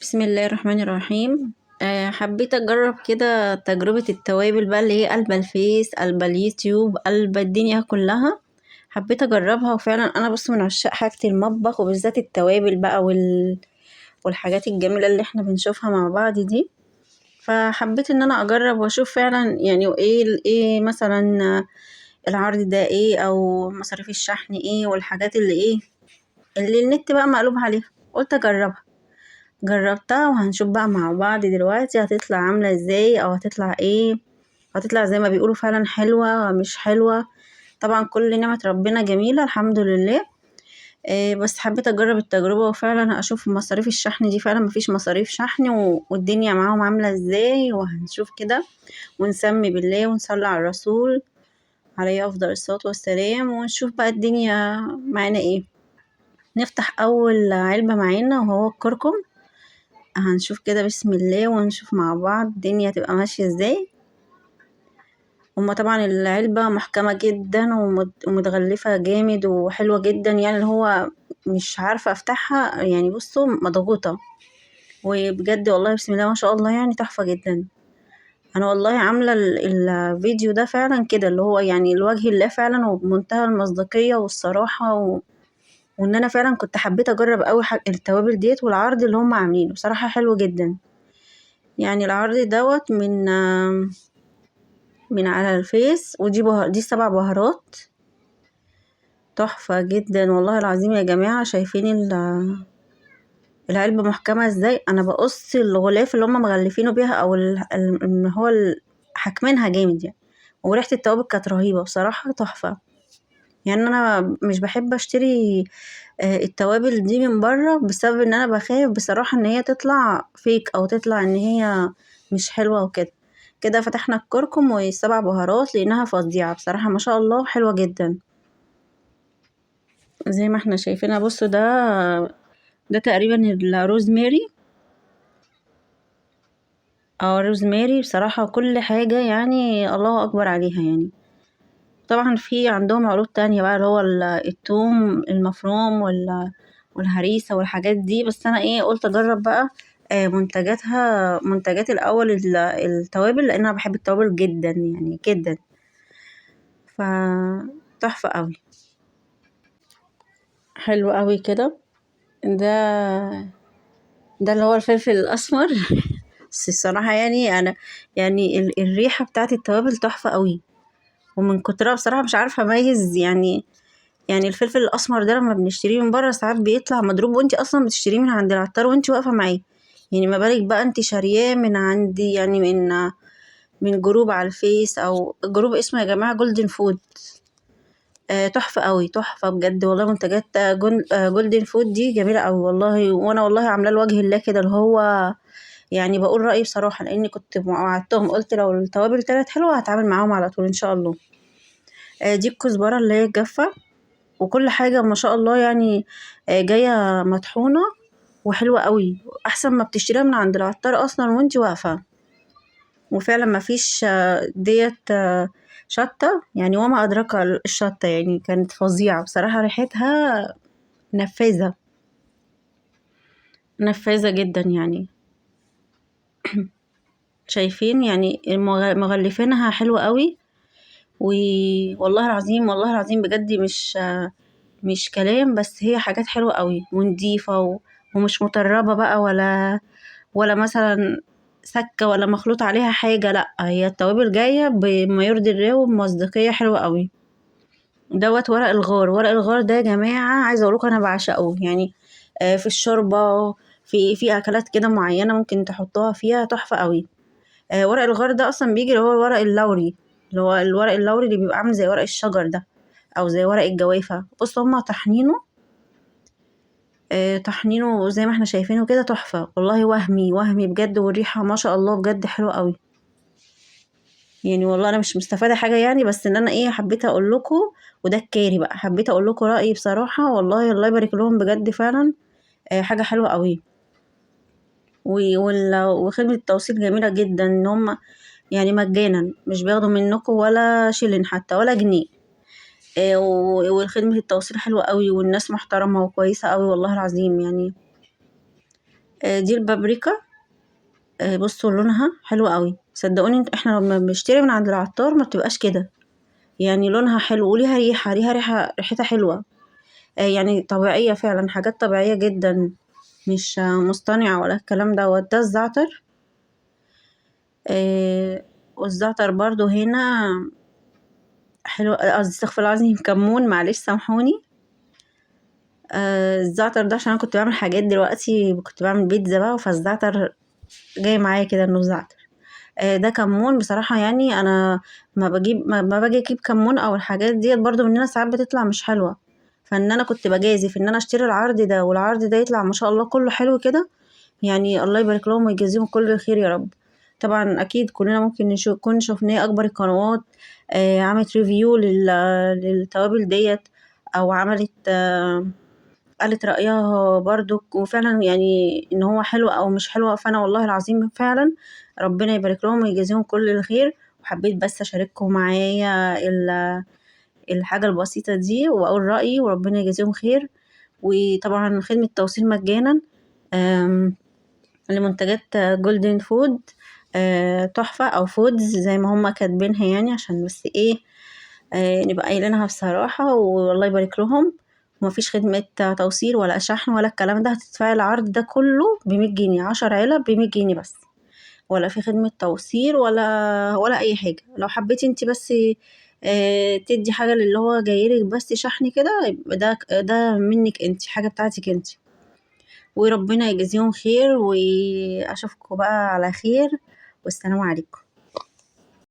بسم الله الرحمن الرحيم. حبيت أجرب كده تجربة التوابل بقى اللي هي قلب الفيس قلب اليوتيوب قلب الدنيا كلها. حبيت أجربها وفعلا أنا بص من عشاق حاجة المطبخ وبالذات التوابل بقى والحاجات الجميلة اللي احنا بنشوفها مع بعض دي. فحبيت ان انا اجرب واشوف فعلا يعني ايه مثلا العرض ده ايه او مصاريف الشحن ايه والحاجات اللي النت بقى مقلوب عليها. قلت اجربها، جربتها وهنشوف بقى مع بعض دلوقتي هتطلع عاملة ازاي او هتطلع ايه. هتطلع زي ما بيقولوا فعلا حلوة مش حلوة. طبعا كل نعمة ربنا جميلة الحمد لله. إيه بس حبيت اجرب التجربة وفعلا اشوف مصاريف الشحن دي فعلا مفيش مصاريف شحن والدنيا معاهم عاملة ازاي وهنشوف كده. ونسمي بالله ونصلي على الرسول عليه افضل الصلاة والسلام ونشوف بقى الدنيا معانا ايه. نفتح اول علبة معانا وهو الكركم. هنشوف كده بسم الله ونشوف مع بعض الدنيا هتبقى ماشية ازاي. هما طبعا العلبة محكمة جدا ومتغلفة جامد وحلوة جدا يعني اللي هو مش عارفة افتحها يعني بصوا مضغوطة. وبجد والله بسم الله ما شاء الله يعني تحفة جدا. انا والله عاملة الفيديو ده فعلا كده اللي هو يعني لوجه الله فعلا وبمنتهى المصداقية والصراحة وان انا فعلا كنت حبيت اجرب اوي التوابل ديت والعرض اللي هم عاملينه بصراحة حلو جدا. يعني العرض دوت من على الفيس ودي دي 7 بهارات. تحفة جدا والله العظيم يا جماعة شايفين العلبة محكمة ازاي. انا بقص الغلاف اللي هم مغلفينه بيها او اللي هو حاكمينها جامد يعني. وريحة التوابل كانت رهيبة بصراحة تحفة. يعني انا مش بحب اشتري التوابل دي من بره بسبب ان انا بخاف بصراحة ان هي تطلع فيك او تطلع ان هي مش حلوة وكده. كده فتحنا الكركم و7 بهارات لانها فظيعة بصراحة ما شاء الله حلوة جدا. زي ما احنا شايفينها بصوا ده تقريبا الروزماري او روزماري بصراحة كل حاجة يعني الله اكبر عليها يعني. طبعا في عندهم عروض تانية بقى اللي هو الثوم المفروم والهريسة والحاجات دي بس انا ايه قلت اجرب بقى منتجاتها منتجات الاول التوابل لان انا بحب التوابل جدا يعني جدا. ف تحفة قوي. حلو قوي كده. ده اللي هو الفلفل الاسمر. بس الصراحة يعني انا يعني الريحة بتاعت التوابل تحفة قوي. ومن كترها بصراحة مش عارفة اميز يعني. يعني الفلفل الاسمر ده لما بنشتريه من بره ساعات بيطلع مضروب وانتي اصلا بتشتريه من عند العطار وانتي واقفة معاه. يعني ما بالك بقى انتي شارياه من عندي يعني من جروب على الفيس او جروب اسمه يا جماعة جولدن فود. تحفة قوي تحفة بجد والله منتجات جولدن فود دي جميلة قوي والله وانا والله عاملاه لوجه الله كده اللي هو يعني بقول رأيي بصراحة لاني كنت وعدتهم قلت لو التوابل طلعت حلوة هتعامل معاهم على طول ان شاء الله. دي الكزبرة اللي هي الجافة وكل حاجة ما شاء الله يعني جاية مطحونة وحلوة قوي احسن ما بتشتريها من عند العطار اصلا وانتي واقفة. وفعلا ما فيش ديت شطة يعني وما أدراك الشطة يعني كانت فظيعة بصراحة ريحتها نفاذة. نفاذة جدا يعني. شايفين يعني مغلفينها حلوة قوي. والله العظيم والله العظيم بجد مش كلام بس هي حاجات حلوة قوي ونضيفة ومش مطربة بقى ولا مثلا سكة ولا مخلوط عليها حاجة لأ هي التوابل جاية بما يرضي الله وبمصداقية حلوة قوي. دوت ورق الغار. ورق الغار ده يا جماعة عايزة اقولكوا انا بعشقه يعني. في الشوربة في اكلات كده معينة ممكن تحطوها فيها تحفة قوي. ورق الغار ده اصلا بيجي اللي هو الورق اللوري. اللي هو الورق اللوري اللي بيبقى عامل زي ورق الشجر ده او زي ورق الجوافة بصوا هما طحنينه. طحنينه زي ما احنا شايفينه كده تحفة والله وهمي وهمي بجد والريحة ما شاء الله بجد حلوة قوي. يعني والله انا مش مستفاده حاجه يعني بس ان انا ايه حبيت اقول لكم. وده الكاري بقى حبيت اقول لكم رايي بصراحه والله الله يبارك لهم بجد فعلا. حاجه حلوه قوي. وخدمه التوصيل جميله جدا ان هم يعني مجانا مش بياخدوا منكم ولا شيلين حتى ولا جنيه. وخدمه التوصيل حلوه قوي والناس محترمه وكويسه قوي والله العظيم يعني. دي البابريكا. بصوا لونها حلو قوي، صدقوني احنا لما بنشتري من عند العطار ما بتبقاش كده، يعني لونها حلو وليها ريحة، ريحتها حلوة. يعني طبيعية فعلا، حاجات طبيعية جدا، مش مصطنعة ولا الكلام دوت. ده الزعتر. والزعتر برضو هنا حلو، قصدي استغفر الله العظيم، كمون، معلش سامحوني. الزعتر ده عشان انا كنت بعمل حاجات دلوقتي، كنت بعمل بيتزا بقى، فالزعتر جاي معايا كده انه زعتر. ده كمون بصراحة. يعني انا ما باجي اجيب كمون او الحاجات ديت برضو مننا ساعات بتطلع مش حلوة، فان انا كنت بجازف ان انا اشتري العرض ده، والعرض ده يطلع ما شاء الله كله حلو كده. يعني الله يبارك لهم ويجازيهم كل خير يا رب. طبعا اكيد كلنا ممكن نكون شفناه، اكبر القنوات عملت ريفيو للتوابل ديت، او عملت قالت رأيها برضو، وفعلا يعني ان هو حلو او مش حلو. فانا والله العظيم فعلا ربنا يبارك لهم ويجازيهم كل الخير. وحبيت بس اشارككم معايا الحاجة البسيطة دي، واقول رأيي، وربنا يجازيهم خير. وطبعا خدمة توصيل مجانا لمنتجات جولدن فود، تحفة، أو فودز زي ما هما كاتبينها، يعني عشان بس ايه نبقى قايلينها بصراحة. والله يبارك لهم. ومفيش خدمة توصيل ولا شحن ولا الكلام ده، هتدفعي العرض ده كله ب100 جنيه، 10 علب ب100 جنيه بس، ولا في خدمة توصيل ولا أي حاجة. لو حبيتي انتي بس تدي حاجة للي هو جايلك بس شحن كده، يبقى ده منك انتي، حاجة بتاعتك انتي. وربنا يجزيهم خير، واشوفكم بقى على خير، والسلام عليكم.